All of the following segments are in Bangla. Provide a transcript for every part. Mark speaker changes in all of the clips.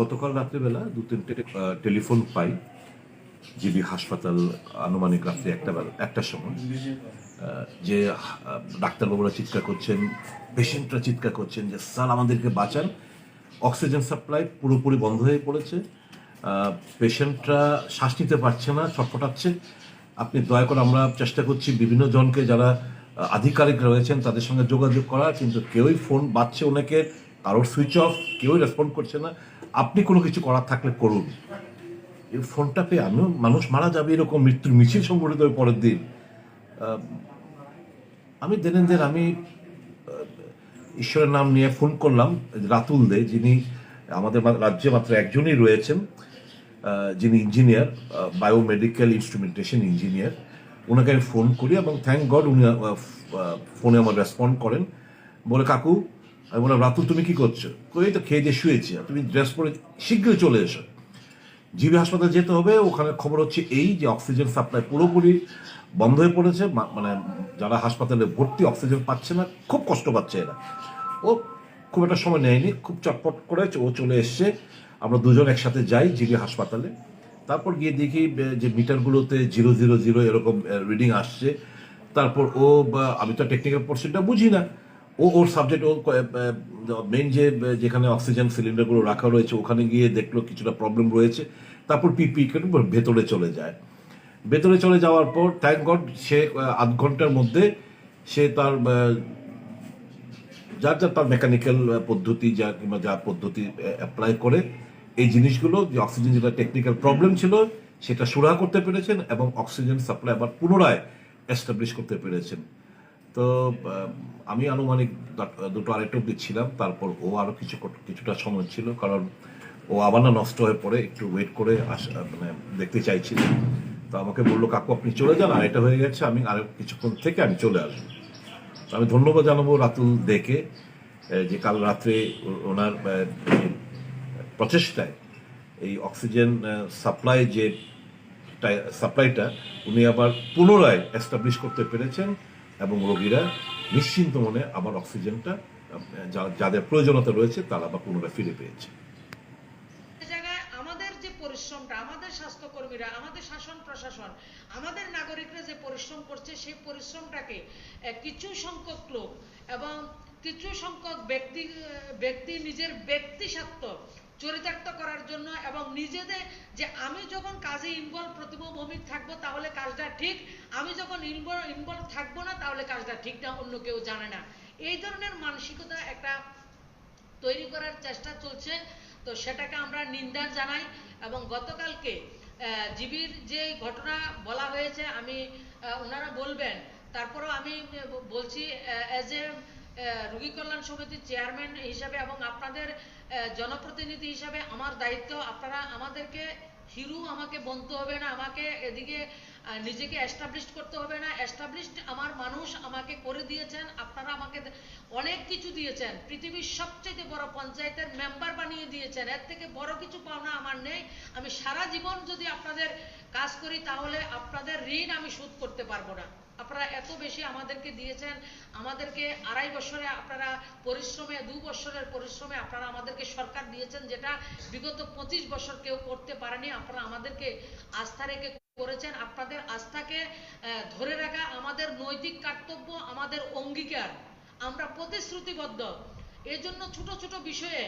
Speaker 1: গতকাল রাত্রিবেলা 2-3টে টেলিফোন পাই জিবি হাসপাতাল আনুমানিক রাত্রি একটার সময়, যে ডাক্তারবাবুরা চিৎকার করছেন, পেশেন্টরা চিৎকার করছেন যে স্যার আমাদেরকে বাঁচান, অক্সিজেন সাপ্লাই পুরোপুরি বন্ধ হয়ে পড়েছে, পেশেন্টরা শ্বাস নিতে পারছে না, ছটফটাচ্ছে, আপনি দয়া করে, আমরা চেষ্টা করছি বিভিন্ন জনকে যারা আধিকারিক রয়েছেন তাদের সঙ্গে যোগাযোগ করার, কিন্তু কেউই ফোন বাজছে ওনাকে, কারোর সুইচ অফ, কেউই রেসপন্ড করছে না, আপনি কোনো কিছু করার থাকলে করুন। এই ফোনটা পেয়ে আমিও, মানুষ মারা যাবে এরকম মৃত্যুর মিছিল সংগঠিত হয়ে পরের দিন, আমি দেন আমি ঈশ্বরের নাম নিয়ে ফোন করলাম রাতুল দে, যিনি আমাদের রাজ্যে মাত্র একজনই রয়েছেন যিনি ইঞ্জিনিয়ার, বায়োমেডিক্যাল ইনস্ট্রুমেন্টেশন ইঞ্জিনিয়ার। ওনাকে আমি ফোন করি এবং থ্যাংক গড উনি ফোনে আমার রেসপন্ড করেন, বলে কাকু, আমি বললাম রাতুল তুমি কি করছো? এই তো খেয়ে দিয়ে শুয়েছি, তুমি ড্রেস পরে শীঘ্রই চলে এসো, জিবি হাসপাতাল যেতে হবে। ওখানে খবর হচ্ছে এই যে অক্সিজেন সাপ্লাই পুরোপুরি বন্ধ হয়ে পড়েছে, মানে যারা হাসপাতালে ভর্তি অক্সিজেন পাচ্ছে না, খুব কষ্ট পাচ্ছে এরা। ও খুব একটা সময় নেয়নি, খুব চটপট করে ও চলে এসছে। আমরা দুজন একসাথে যাই জিবি হাসপাতালে, তারপর গিয়ে দেখি যে মিটারগুলোতে 000 এরকম রিডিং আসছে। তারপর আমি তো টেকনিক্যাল পোর্শনটা বুঝি না, ওর সাবজেক্ট, ও মেইন যেখানে অক্সিজেন সিলিন্ডারগুলো রাখা রয়েছে ওখানে গিয়ে দেখলো কিছুটা প্রবলেম রয়েছে। তারপর পিপি ভেতরে চলে যায়। ভেতরে চলে যাওয়ার পর থ্যাংক গড সে আধ ঘন্টার মধ্যে সে তার যার তার মেকানিক্যাল পদ্ধতি কিংবা যা পদ্ধতি অ্যাপ্লাই করে এই জিনিসগুলো, যে অক্সিজেন যেটা টেকনিক্যাল প্রবলেম ছিল সেটা সুরাহা করতে পেরেছেন এবং অক্সিজেন সাপ্লাই আবার পুনরায় এস্টাবলিশ করতে পেরেছেন। তো আমি আনুমানিক 2টা-2:30 অব্দি ছিলাম, তারপর ও আরও কিছুটা সময় ছিল, কারণ ও আবার না নষ্ট হয়ে পড়ে, একটু ওয়েট করে মানে দেখতে চাইছিল। তো আমাকে বললো কাকু আপনি চলে যান, আর এটা হয়ে গেছে, আমি আরো কিছুক্ষণ থেকে আমি চলে আসবো। আমি ধন্যবাদ জানাবো রাতুল দেখে, যে কাল রাত্রে ওনার প্রচেষ্টায় এই অক্সিজেন সাপ্লাইটা উনি আবার পুনরায় এস্টাবলিশ করতে পেরেছেন এবং রোগীরা নিশ্চিন্ত মনে আবার অক্সিজেনটা যাদের প্রয়োজনীয়তা রয়েছে তারা আবার পুনরায় ফিরে পেয়েছে।
Speaker 2: আমাদের যে পরিশ্রমটা, আমাদের স্বাস্থ্যকর্মীরা, আমাদের শাসন প্রশাসন, আমাদের নাগরিকরা যে পরিশ্রম করছে, সেই পরিশ্রমটাকে কিছু সংখ্যক লোক এবং কিছু সংখ্যক ব্যক্তি নিজের ব্যক্তি স্বার্থ চরিতার্থ করার জন্য এবং নিজেদের যে আমি যখন কাজে ইনভলভ প্রতিভূমিক থাকবো তাহলে কাজটা ঠিক, আমি যখন ইনভলভ থাকবো না তাহলে কাজটা ঠিক না, অন্য কেউ জানে না, এই ধরনের মানসিকতা একটা তৈরি করার চেষ্টা চলছে। তো সেটাকে আমরা নিন্দা জানাই এবং গতকালকে জিবির যে ঘটনা বলা হয়েছে, আমি ওনারা বলবেন, তারপরেও আমি বলছি অ্যাজ এ রোগী কল্যাণ সমিতির চেয়ারম্যান হিসাবে এবং আপনাদের জনপ্রতিনিধি হিসাবে আমার দায়িত্ব, আপনারা আমাদেরকে হিরো আমাকে বলতে হবে না, আমাকে এদিকে নিজেকে এস্টাবলিশ করতে হবে না, এস্টাবলিশড আমার মানুষ আমাকে করে দিয়েছেন, আপনারা আমাকে অনেক কিছু দিয়েছেন, পৃথিবীর সবচেয়ে বড় পঞ্চায়েতের মেম্বার বানিয়ে দিয়েছেন, এর থেকে বড় কিছু পাওনা আমার নেই। আমি সারা জীবন যদি আপনাদের কাজ করি তাহলে আপনাদের ঋণ আমি শোধ করতে পারবো না। আপনারা এত বেশি আমাদেরকে দিয়েছেন, আমাদেরকে 2.5 বছরে আপনারা পরিশ্রমে, 2 বছরের পরিশ্রমে আপনারা আমাদেরকে সরকার দিয়েছেন, যেটা বিগত 25 বছর কেউ করতে পারেনি। আপনারা আমাদেরকে আস্থা রেখে করেছেন, আপনাদের আস্থাকে ধরে রাখা আমাদের নৈতিক কর্তব্য, আমাদের অঙ্গীকার, আমরা প্রতিশ্রুতিবদ্ধ। এই জন্য ছোট ছোট বিষয়ে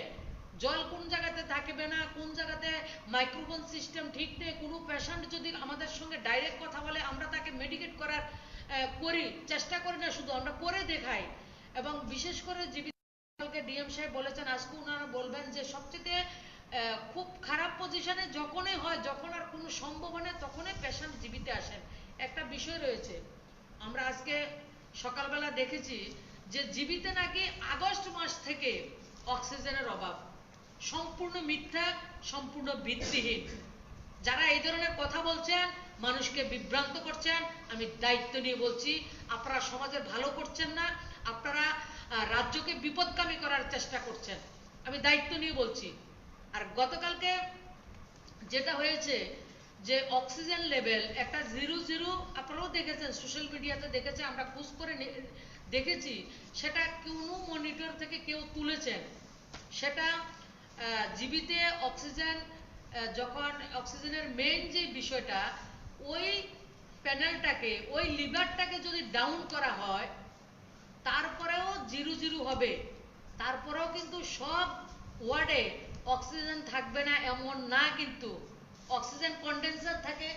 Speaker 2: জল কোন জায়গাতে থাকবে না, কোন জায়গাতে মাইক্রোফোন সিস্টেম ঠিক নেই, কোনো পেশেন্ট যদি আমাদের সঙ্গে ডাইরেক্ট কথা বলে আমরা তাকে মেডিকেট করার চেষ্টা করি না, শুধু আমরা করে দেখাই। এবং বিশেষ করে জীবিতকে ডিএম সাহেব বলেছেন, আজকে ওনারা বলবেন যে সবচেয়ে খুব খারাপ পজিশনে যখনই হয়, যখন আর কোনো সম্ভব হয় না, তখনই পেশেন্ট জীবিতে আসেন। একটা বিষয় রয়েছে, আমরা আজকে সকালবেলা দেখেছি যে জীবিতে নাকি আগস্ট মাস থেকে অক্সিজেনের অভাব, সম্পূর্ণ মিথ্যা, সম্পূর্ণ ভিত্তিহীন। যারা এই ধরনের কথা বলছেন, মানুষকে বিভ্রান্ত করছেন, আমি দায়িত্ব নিয়ে বলছি, আপনারা সমাজের ভালো করছেন না, আপনারা রাজ্যকে বিপদগামী করার চেষ্টা করছেন, আমি দায়িত্ব নিয়ে বলছি। আর গতকালকে যেটা হয়েছে যে অক্সিজেন লেভেল একটা 0 আপনারাও দেখেছেন, সোশ্যাল মিডিয়াতে দেখেছেন, আমরা খোঁজ করে দেখেছি, সেটা কোনো মনিটর থেকে কেউ তুলেছেন, সেটা জীবিতে অক্সিজেন যখন অক্সিজেনের মেইন যে বিষয়টা, ওই প্যানেলটাকে, ওই লিভারটাকে যদি ডাউন করা হয়, তারপরেও 0-0 হবে, তারপরেও কিন্তু সব ওয়ার্ডে অক্সিজেন থাকবে না এমন না, কিন্তু অক্সিজেন কন্ডেন্সার থাকে,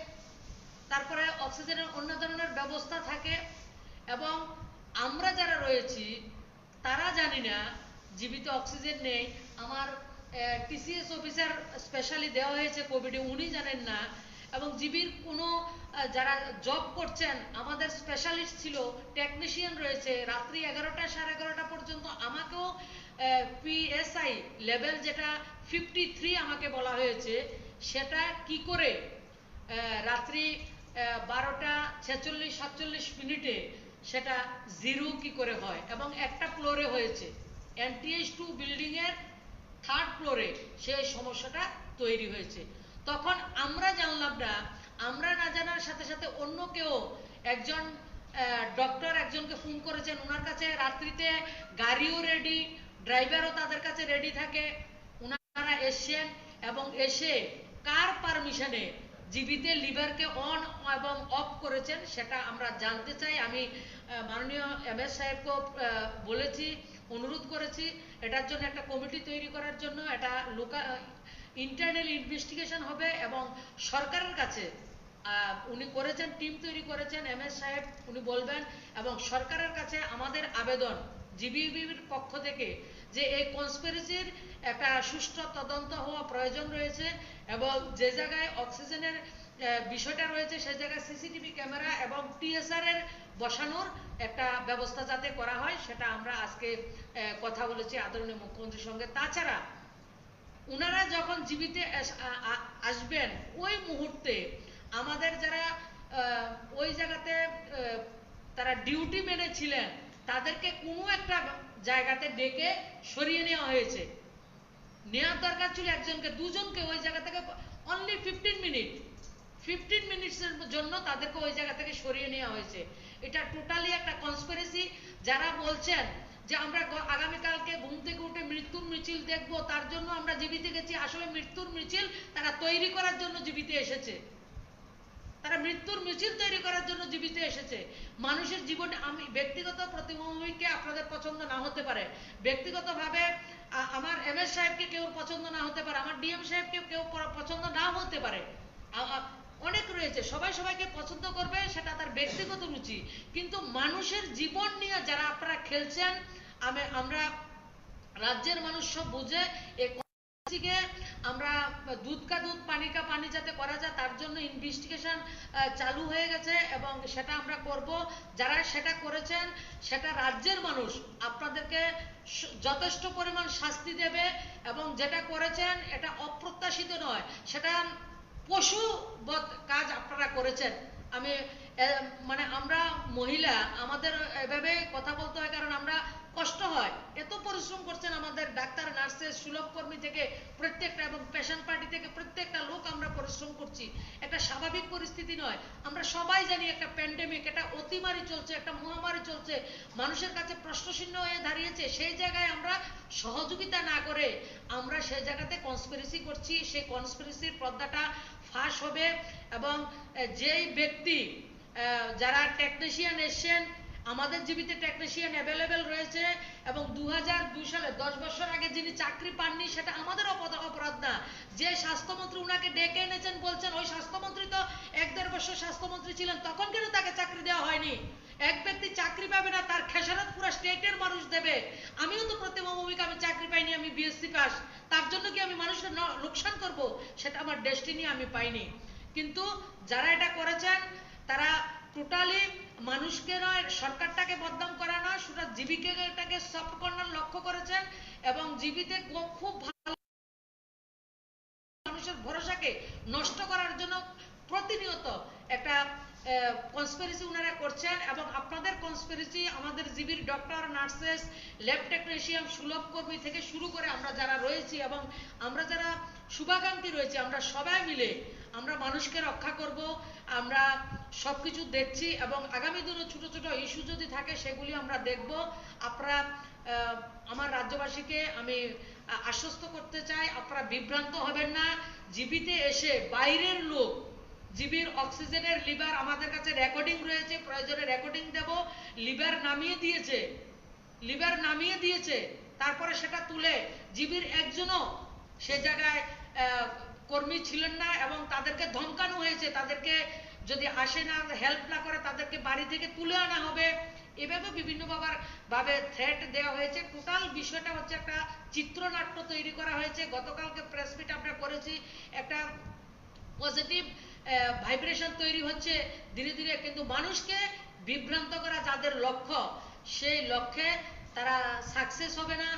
Speaker 2: তারপরে অক্সিজেনের অন্য ধরনের ব্যবস্থা থাকে। এবং আমরা যারা রয়েছি তারা জানি না জীবিত অক্সিজেন নেই। আমার টিসিএস অফিসার স্পেশালি দেওয়া হয়েছে কোভিডে, উনি জানেন না। এবং জিবির কোনো যারা জব করছেন, আমাদের স্পেশালিস্ট ছিল, টেকনিশিয়ান রয়েছে, রাত্রি 11টা 11:30 পর্যন্ত আমাকেও পিএসআই লেভেল যেটা 53 আমাকে বলা হয়েছে, সেটা কি করে রাত্রি 12টা 46-47 সেটা 0 কি করে হয়। এবং একটা ফ্লোরে হয়েছে, NTH2 বিল্ডিংয়ের 3rd ফ্লোরে সেই সমস্যাটা তৈরি হয়েছে। তখন আমরা জানলাম না, আমরা না জানার সাথে সাথে অন্য কেউ, একজন ডক্টর একজনকে ফোন করেছেন, ওনার কাছে রাত্রিতে গাড়িও রেডি, ড্রাইভারও তাদের কাছে রেডি থাকে, ওনারা এসছেন এবং এসে কার পারমিশনে জীবিতে লিভারকে অন এবং অফ করেছেন সেটা আমরা জানতে চাই। আমি মাননীয় MS সাহেবকেও বলেছি, অনুরোধ করেছি এটার জন্য একটা কমিটি তৈরি করার জন্য। এটা লোকাল ইন্টারনাল ইনভেস্টিগেশন হবে এবং সরকারের কাছে উনি করেছেন, টিম তৈরি করেছেন MS সাহেব, উনি বলবেন। এবং সরকারের কাছে আমাদের আবেদন জিবিবির পক্ষ থেকে যে এই কনস্পিরেসির একটা সুষ্ঠু তদন্ত হওয়া প্রয়োজন রয়েছে, এবং যে জায়গায় অক্সিজেনের বিষয়টা রয়েছে সেই জায়গায় সিসিটিভি ক্যামেরা এবং TSR এর বসানোর একটা ব্যবস্থা যাতে করা হয়, সেটা আমরা আজকে কথা বলেছি আদরণীয় মুখ্যমন্ত্রীর সঙ্গে। তাছাড়া ওনারা যখন জীবিতে আসবেন, ওই মুহূর্তে আমাদের যারা ওই জায়গাতে তারা ডিউটি মেনে ছিলেন, তাদেরকে কোনো একটা জায়গাতে ডেকে সরিয়ে নেওয়া হয়েছে। নেওয়ার দরকার ছিল একজনকে, দুজনকে ওই জায়গা থেকে অনলি 15 মিনিটসের জন্য তাদেরকে ওই জায়গা থেকে সরিয়ে নেওয়া হয়েছে। এটা টোটালি একটা কনস্পিরেসি। যারা বলছেন যে আমরা আগামীকালকে ঘুম থেকে উঠে মৃত্যুর মিছিল দেখব, তার জন্য আমরা জীবিতে গেছি, আসলে মৃত্যুর মিছিল তারা তৈরি করার জন্য জীবিতে এসেছে। তারা মৃত্যুর মিছিল তৈরি করার জন্য জীবিত এসেছে। মানুষের জীবনে, আমি ব্যক্তিগত প্রতিমন্ত্রীকে আপনাদের পছন্দ না হতে পারে, ব্যক্তিগতভাবে আমার MS সাহেবকে কেউ পছন্দ না হতে পারে, আমার DM সাহেবকে কেউ পছন্দ না হতে পারে, অনেক রয়েছে, সবাই সবাইকে পছন্দ করবে, সেটা তার ব্যক্তিগত রুচি। কিন্তু মানুষের জীবন নিয়ে যারা আপনারা খেলছেন, আমরা রাজ্যের মানুষ সব বুঝে আমরা দুধ কা দুধ পানি কা পানি যাতে করা যায় তার জন্য ইনভেস্টিগেশন চালু হয়ে গেছে এবং সেটা আমরা করব। যারা সেটা করেছেন সেটা রাজ্যের মানুষ আপনাদেরকে যথেষ্ট পরিমাণ শাস্তি দেবে, এবং যেটা করেছেন এটা অপ্রত্যাশিত নয়, সেটা পশুবৎ কাজ আপনারা করেছেন। আমি মানে আমরা মহিলা, আমাদের এভাবে কথা বলতে হয় কারণ আমরা কষ্ট হয়, এত পরিশ্রম করছেন আমাদের ডাক্তার, নার্সেস, সুলভ কর্মী থেকে প্রত্যেকটা, এবং পেশেন্ট পার্টি থেকে প্রত্যেকটা লোক আমরা পরিশ্রম করছি। একটা স্বাভাবিক পরিস্থিতি নয়। আমরা সবাই জানি একটা প্যান্ডেমিক, একটা অতিমারি চলছে, একটা মহামারী চলছে, মানুষের কাছে প্রশ্নচিহ্ন হয়ে দাঁড়িয়েছে। সেই জায়গায় আমরা সহযোগিতা না করে আমরা সেই জায়গাতে কনস্পিরেসি করছি। সেই কনস্পিরেসির পর্দাটা ফাঁস হবে এবং যেই ব্যক্তি, যারা টেকনিশিয়ান এসছেন, আমাদের জীবিত টেকনিশিয়ান অ্যাভেলেবেল রয়েছে, এবং 2002 সালে 10 বছর আগে যিনি চাকরি পাননি, সেটা আমাদের অপরাধ না। যে স্বাস্থ্যমন্ত্রী উনাকে ডেকে এনেছেন, বলছেন ওই স্বাস্থ্যমন্ত্রী তো 1-1.5 বছর স্বাস্থ্যমন্ত্রী ছিলেন, তখন কেন তাকে চাকরি দেওয়া হয়নি? এক ব্যক্তি চাকরি পাবে না, তার খেসারত পুরো স্টেটের মানুষ দেবে। আমিও তো প্রতিমা ভূমিকা, আমি চাকরি পাইনি, আমি BSc পাস, তার জন্য কি আমি মানুষের লোকসান করব? সেটা আমার ডেস্টিনি, আমি পাইনি। কিন্তু যারা এটা করেছেন তারা টোটালি মানুষকে নয়, সরকারটাকে বদনাম করা নয়, সেটা জীবিকে এটাকে সফট কর্নার লক্ষ্য করেছেন, এবং জীবিতে খুব ভালো মানুষের ভরসাকে নষ্ট করার জন্য প্রতিনিয়ত একটা কনস্পিরেসি ওনারা করছেন। এবং আপনাদের কনস্পিরেসি আমাদের জিবির ডক্টর, নার্সেস, ল্যাব টেকনিশিয়ান, সুলভ কর্মী থেকে শুরু করে আমরা যারা রয়েছি এবং আমরা যারা শুভাকাঙ্ক্ষী রয়েছে, আমরা সবাই মিলে আমরা মানুষকে রক্ষা করব, আমরা সবকিছু দেখছি এবং আগামী দিনে ছোট ছোট ইস্যু যদি থাকে সেগুলি আমরা দেখব। আপনারা আমার রাজ্যবাসীকে আমি আশ্বস্ত করতে চাই, আপনারা বিভ্রান্ত হবেন না। জিবিতে এসে বাইরের লোক, জিবির অক্সিজেনের লিভার আমাদের কাছে রেকর্ডিং রয়েছে, প্রয়োজনে রেকর্ডিং দেব, লিভার নামিয়ে দিয়েছে, তারপরে সেটা তুলে জিবির একজনও সে জায়গায় কর্মী ছিলেন না এবং তাদেরকে ধমকানো হয়েছে, তাদেরকে যদি আসে না, হেল্প না করে তাদেরকে বাড়ি থেকে তুলে আনা হবে, এভাবে বিভিন্ন ভাবে থ্রেট দেওয়া হয়েছে। টোটাল বিষয়টা হচ্ছে একটা চিত্রনাট্য তৈরি করা হয়েছে। গতকালকে প্রেস মিট আমরা করেছি, একটা পজিটিভ ভাইব্রেশন তৈরি হচ্ছে ধীরে ধীরে, কিন্তু মানুষকে বিভ্রান্ত করা যাদের লক্ষ্য, সেই লক্ষ্যে তারা সাকসেস হবে না।